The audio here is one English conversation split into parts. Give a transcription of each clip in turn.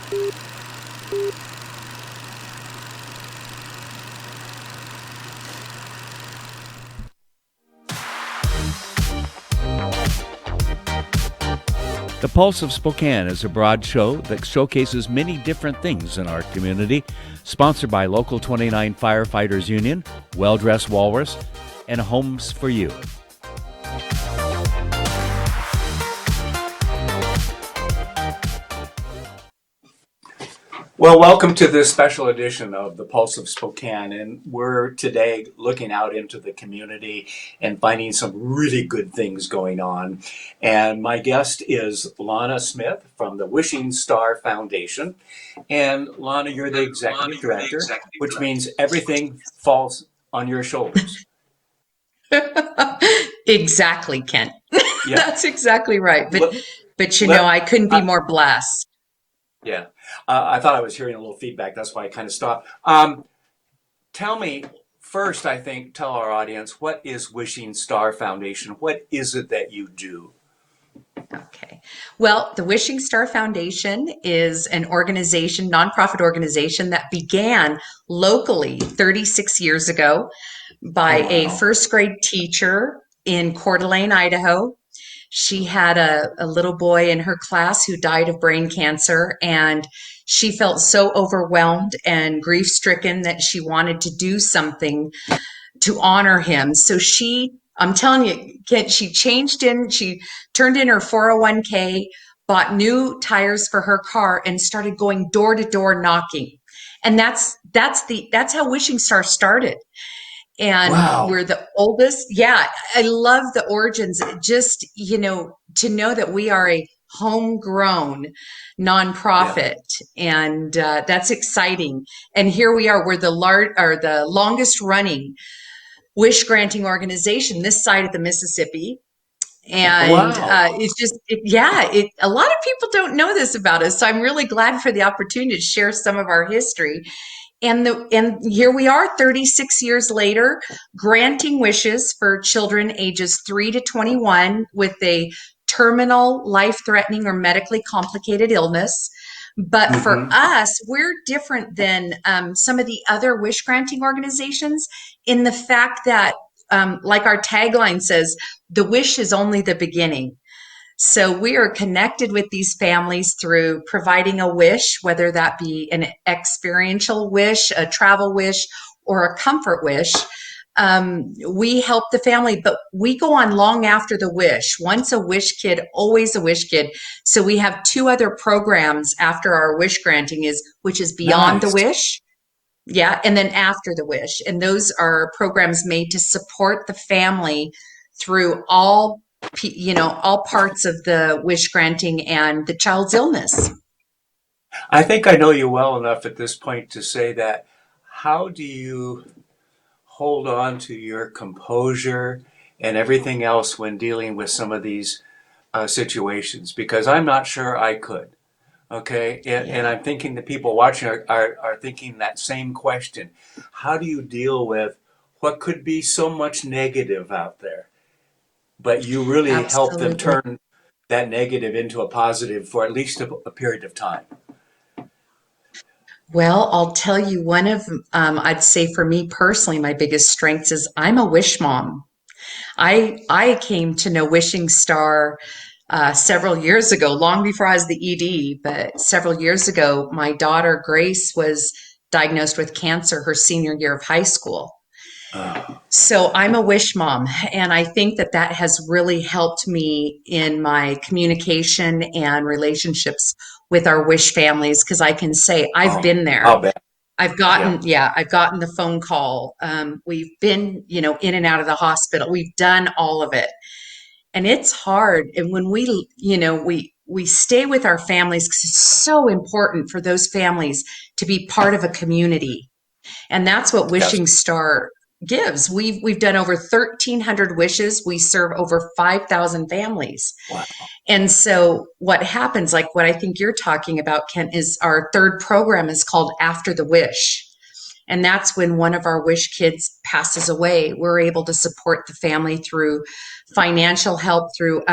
The Pulse of Spokane is a broad show that showcases many different things in our community, sponsored by Local 29 Firefighters Union, Well Dressed Walrus, and Homes for You. Well, welcome to this special edition of the Pulse of Spokane, and we're today looking out into the community and finding some really good things going on. And my guest is Lana Smith from the Wishing Star Foundation. And Lana, you're the executive director, which means everything falls on your shoulders. Exactly, Kent. Yeah. That's exactly right. But you know, I couldn't be more blessed. Yeah. I thought I was hearing a little feedback. That's why I kind of stopped. Tell me first, tell our audience, what is Wishing Star Foundation? What is it that you do? Okay. Well, the Wishing Star Foundation is an organization, nonprofit organization that began locally 36 years ago by a first grade teacher in Coeur d'Alene, Idaho. She had a little boy in her class who died of brain cancer, and she felt so overwhelmed and grief stricken that she wanted to do something to honor him. So I'm telling you, she she turned in her 401k, bought new tires for her car, and started going door to door knocking. And that's how Wishing Star started. And wow. We're the oldest. Yeah, I love the origins. Just, to know that we are a homegrown nonprofit, and that's exciting. And here we are. We're the longest running wish granting organization this side of the Mississippi. And it's just, a lot of people don't know this about us. So I'm really glad for the opportunity to share some of our history. And here we are 36 years later, granting wishes for children ages 3 to 21 with a terminal, life-threatening, or medically complicated illness. But for us, we're different than some of the other wish granting organizations in the fact that, like our tagline says, the wish is only the beginning. So we are connected with these families through providing a wish, whether that be an experiential wish, a travel wish, or a comfort wish. We help the family, but we go on long after the wish. Once a wish kid, always a wish kid. So we have 2 other programs after our wish granting which is Beyond the Wish. Yeah. And then After the Wish. And those are programs made to support the family through all parts of the wish granting and the child's illness. I think I know you well enough at this point to say that. How do you hold on to your composure and everything else when dealing with some of these situations? Because I'm not sure I could. Okay. And I'm thinking the people watching are thinking that same question. How do you deal with what could be so much negative out there? But you really help them turn that negative into a positive for at least a period of time. Well, I'll tell you, one of, I'd say for me personally, my biggest strengths is I'm a wish mom. I came to know Wishing Star several years ago, long before I was the ED, but several years ago, my daughter Grace was diagnosed with cancer her senior year of high school. So I'm a wish mom, and I think that has really helped me in my communication and relationships with our wish families, because I can say I've been there. I'll bet. I've gotten the phone call. We've been, in and out of the hospital. We've done all of it. And it's hard. And when we stay with our families, because it's so important for those families to be part of a community. And that's what Wishing Star gives. We've done over 1,300 wishes. We serve over 5,000 families. Wow. And so what happens, like what I think you're talking about, Kent, is our 3rd program is called After the Wish. And that's when one of our wish kids passes away. We're able to support the family through financial help, through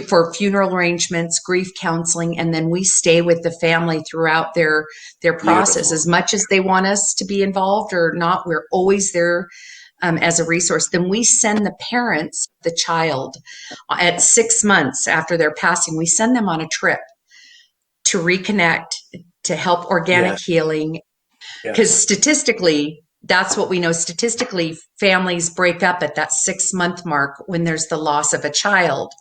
for funeral arrangements, grief counseling, and then we stay with the family throughout their process. Beautiful. As much as they want us to be involved or not, we're always there as a resource. Then we send the parents, the child, at 6 months after their passing, we send them on a trip to reconnect, to help organic Yes. healing. Because Yes. statistically, that's what we know. Statistically, families break up at that 6 month mark when there's the loss of a child.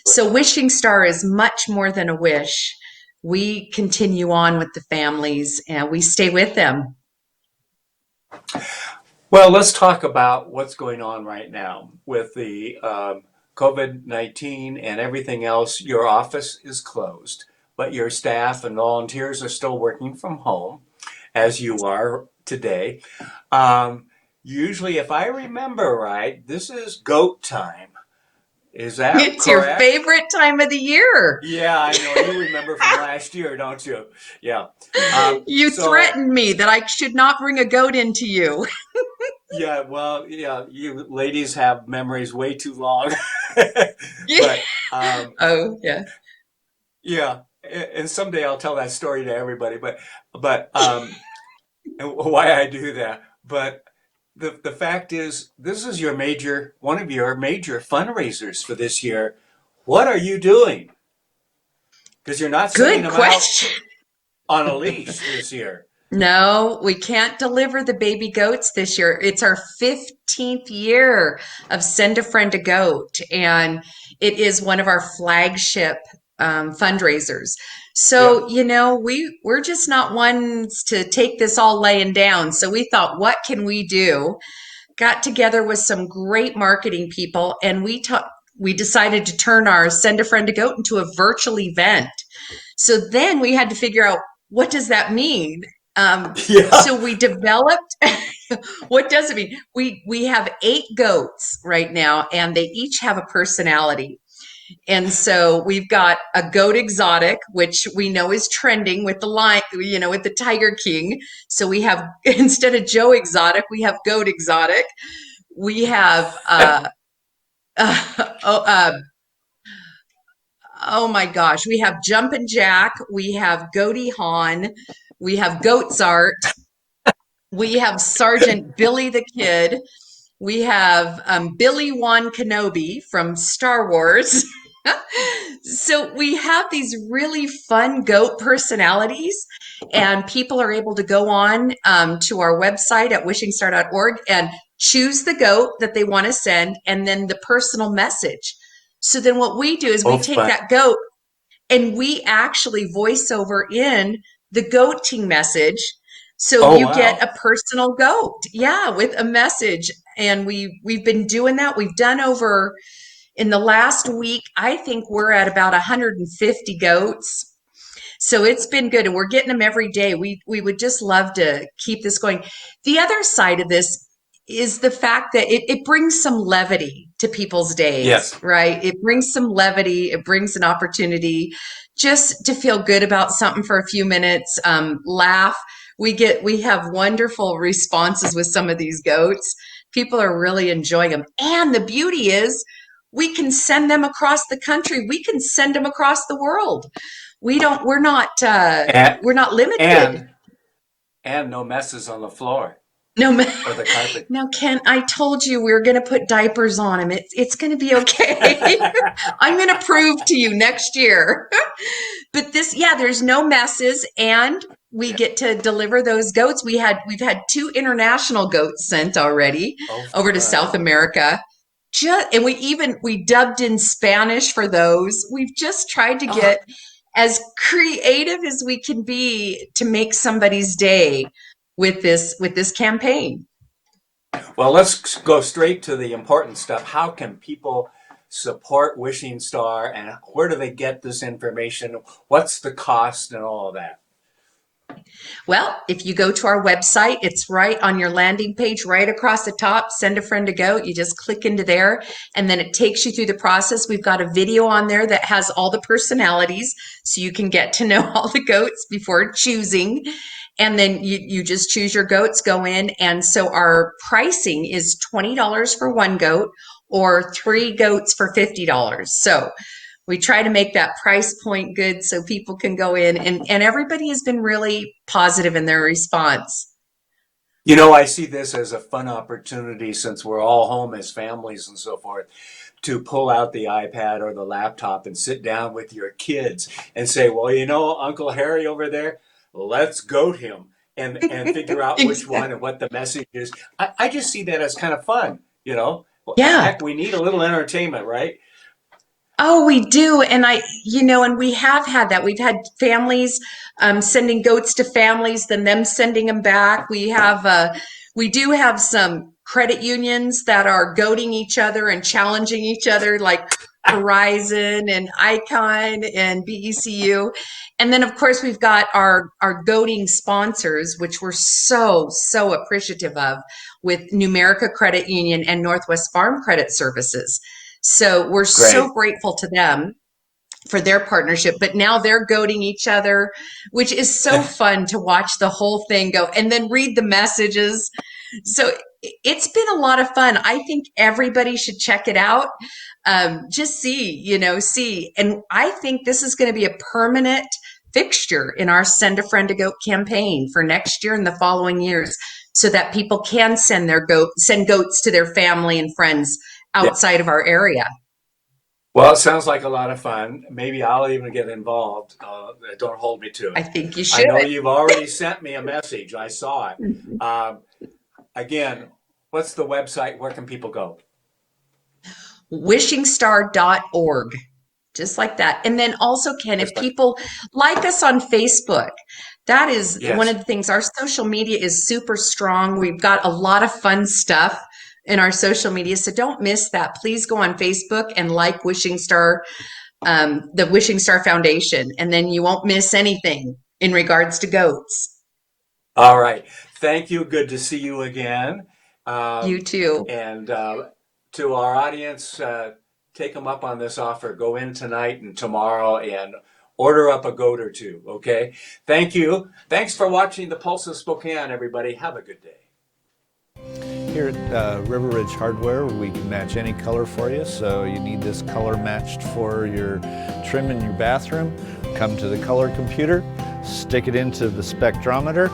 So Wishing Star is much more than a wish. We continue on with the families and we stay with them. Well, let's talk about what's going on right now with the COVID-19 and everything else. Your office is closed, but your staff and volunteers are still working from home, as you are today. Usually, if I remember right, this is goat time. Is that It's your correct? favorite time of the year. Yeah, I know. You remember from last year, don't you? Yeah. You So threatened me that I should not bring a goat into you. yeah, well, yeah, you ladies have memories way too long. But Oh, yeah. yeah, and someday I'll tell that story to everybody. But and why I do that. But the fact is, this is one of your major fundraisers for this year. What are you doing? Because you're not sending Good them out question. on a leash this year. No, we can't deliver the baby goats this year. It's our 15th year of Send a Friend a Goat, and it is one of our flagship fundraisers. Yeah. So, we're just not ones to take this all laying down. So we thought, what can we do? Got together with some great marketing people, and we decided to turn our Send a Friend a Goat into a virtual event. So then we had to figure out, what does that mean? Yeah. So we developed, what does it mean? We have 8 goats right now, and they each have a personality. And so we've got a goat exotic, which we know is trending with the lion, with the Tiger King. So we have, instead of Joe Exotic, we have goat exotic. We have oh, oh my gosh, we have Jumpin' Jack, we have Goaty Hawn, we have Goatsart, we have Sergeant Billy the Kid, we have Billy Wan Kenobi from Star Wars. So we have these really fun goat personalities, and people are able to go on to our website at wishingstar.org and choose the goat that they want to send and then the personal message. So then what we do is we Oh, take fun. that goat and we actually voice over in the goating message. So Oh, you get wow. a personal goat, yeah, with a message. And we've been doing that. We've done over in the last week, I think we're at about 150 goats. So it's been good, and we're getting them every day. We would just love to keep this going. The other side of this is the fact that it brings some levity to people's days, Yes. right? It brings some levity. It brings an opportunity just to feel good about something for a few minutes, laugh. We have wonderful responses with some of these goats. People are really enjoying them. And the beauty is we can send them across the country. We can send them across the world. We're not And we're not limited. and and no messes on the floor No, or the carpet. no, Ken, I told you we were going to put diapers on him. It's going to be okay. I'm going to prove to you next year. But yeah, there's no messes, and we Yeah. get to deliver those goats. We've had 2 international goats sent already Oh, over to fun. South America. And we dubbed in Spanish for those. We've just tried to Oh, get as creative as we can be to make somebody's day with this campaign. well, let's go straight to the important stuff. How can people support Wishing Star, and where do they get this information? What's the cost and all of that? Well, if you go to our website, it's right on your landing page, right across the top, Send a Friend a Goat. You just click into there, and then it takes you through the process. We've got a video on there that has all the personalities, so you can get to know all the goats before choosing. And then you just choose your goats, go in. And so our pricing is $20 for one goat or 3 goats for $50. So We try to make that price point good so people can go in, and everybody has been really positive in their response. You know, I see this as a fun opportunity since we're all home as families and so forth to pull out the iPad or the laptop and sit down with your kids and say, well, you know, Uncle Harry over there, let's goat him and figure out which one and what the message is. I just see that as kind of fun, you know. Well, Yeah. heck, we need a little entertainment, right? Oh, we do. And and we have had that. We've had families sending goats to families, then them sending them back. We do have some credit unions that are goading each other and challenging each other, like Horizon and Icon and BECU. And then, of course, we've got our goading sponsors, which we're so appreciative of, with Numerica Credit Union and Northwest Farm Credit Services. So we're so Great. grateful to them for their partnership, but now they're goading each other, which is so fun to watch the whole thing go and then read the messages. So it's been a lot of fun. I think everybody should check it out. Just see. And I think this is going to be a permanent fixture in our Send a Friend a Goat campaign for next year and the following years, so that people can send goats to their family and friends Yeah. outside of our area. Well, it sounds like a lot of fun. Maybe I'll even get involved. Don't hold me to I it. think you I know should. you've already sent me a message. I saw it. Again, what's the website? Where can people go? Wishingstar.org, just like that. And then also, Ken, if Just like, people like us on Facebook, that is one yes. of the things. Our social media is super strong. We've got a lot of fun stuff in our social media, so don't miss that. Please go on Facebook and like Wishing Star, the Wishing Star Foundation, and then you won't miss anything in regards to goats. All right. Thank you. Good to see you again. You too. And to our audience, take them up on this offer. Go in tonight and tomorrow and order up a goat or two. Okay. Thank you. Thanks for watching the Pulse of Spokane, everybody. Have a good day. Here at River Ridge Hardware, we can match any color for you. So you need this color matched for your trim in your bathroom. Come to the color computer, stick it into the spectrometer,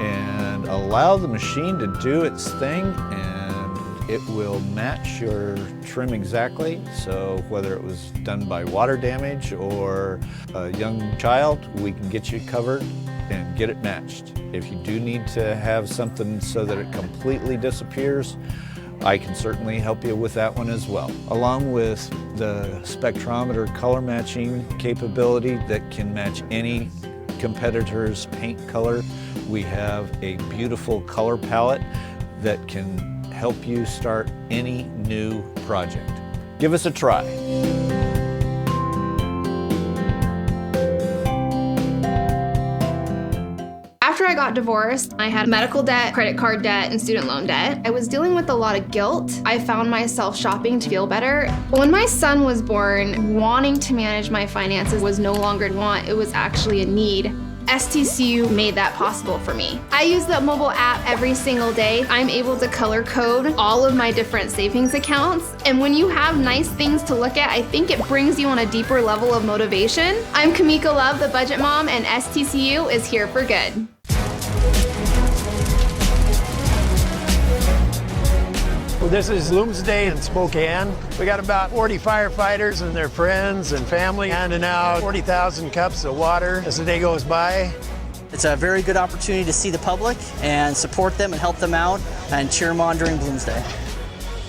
and allow the machine to do its thing, and it will match your trim exactly. So whether it was done by water damage or a young child, we can get you covered and get it matched. If you do need to have something so that it completely disappears, I can certainly help you with that one as well. Along with the spectrometer color matching capability that can match any competitor's paint color, we have a beautiful color palette that can help you start any new project. Give us a try. After I got divorced, I had medical debt, credit card debt, and student loan debt. I was dealing with a lot of guilt. I found myself shopping to feel better. When my son was born, wanting to manage my finances was no longer a want, it was actually a need. STCU made that possible for me. I use the mobile app every single day. I'm able to color code all of my different savings accounts. And when you have nice things to look at, I think it brings you on a deeper level of motivation. I'm Kamika Love, the Budget Mom, and STCU is here for good. Well, this is Bloomsday in Spokane. We got about 40 firefighters and their friends and family handing out 40,000 cups of water as the day goes by. It's a very good opportunity to see the public and support them and help them out and cheer them on during Bloomsday.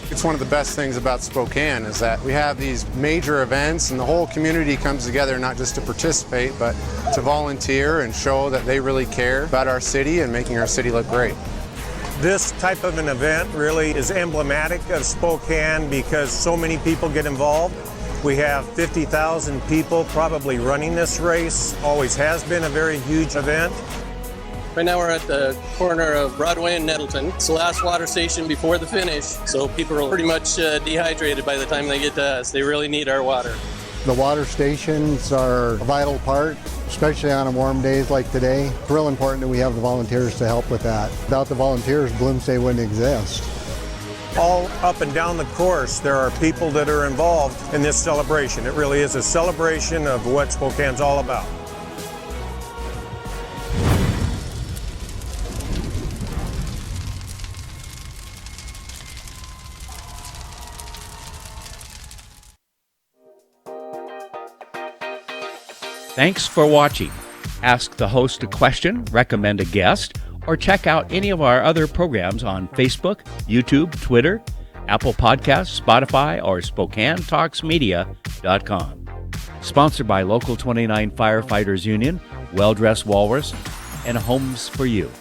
It's one of the best things about Spokane is that we have these major events and the whole community comes together not just to participate, but to volunteer and show that they really care about our city and making our city look great. This type of an event really is emblematic of Spokane because so many people get involved. We have 50,000 people probably running this race. Always has been a very huge event. Right now we're at the corner of Broadway and Nettleton. It's the last water station before the finish, so people are pretty much dehydrated by the time they get to us. They really need our water. The water stations are a vital part, especially on warm days like today. It's real important that we have the volunteers to help with that. Without the volunteers, Bloomsday wouldn't exist. all up and down the course, there are people that are involved in this celebration. It really is a celebration of what Spokane's all about. Thanks for watching. Ask the host a question, recommend a guest, or check out any of our other programs on Facebook, YouTube, Twitter, Apple Podcasts, Spotify, or SpokaneTalksMedia.com. Sponsored by Local 29 Firefighters Union, Well Dressed Walrus, and Homes for You.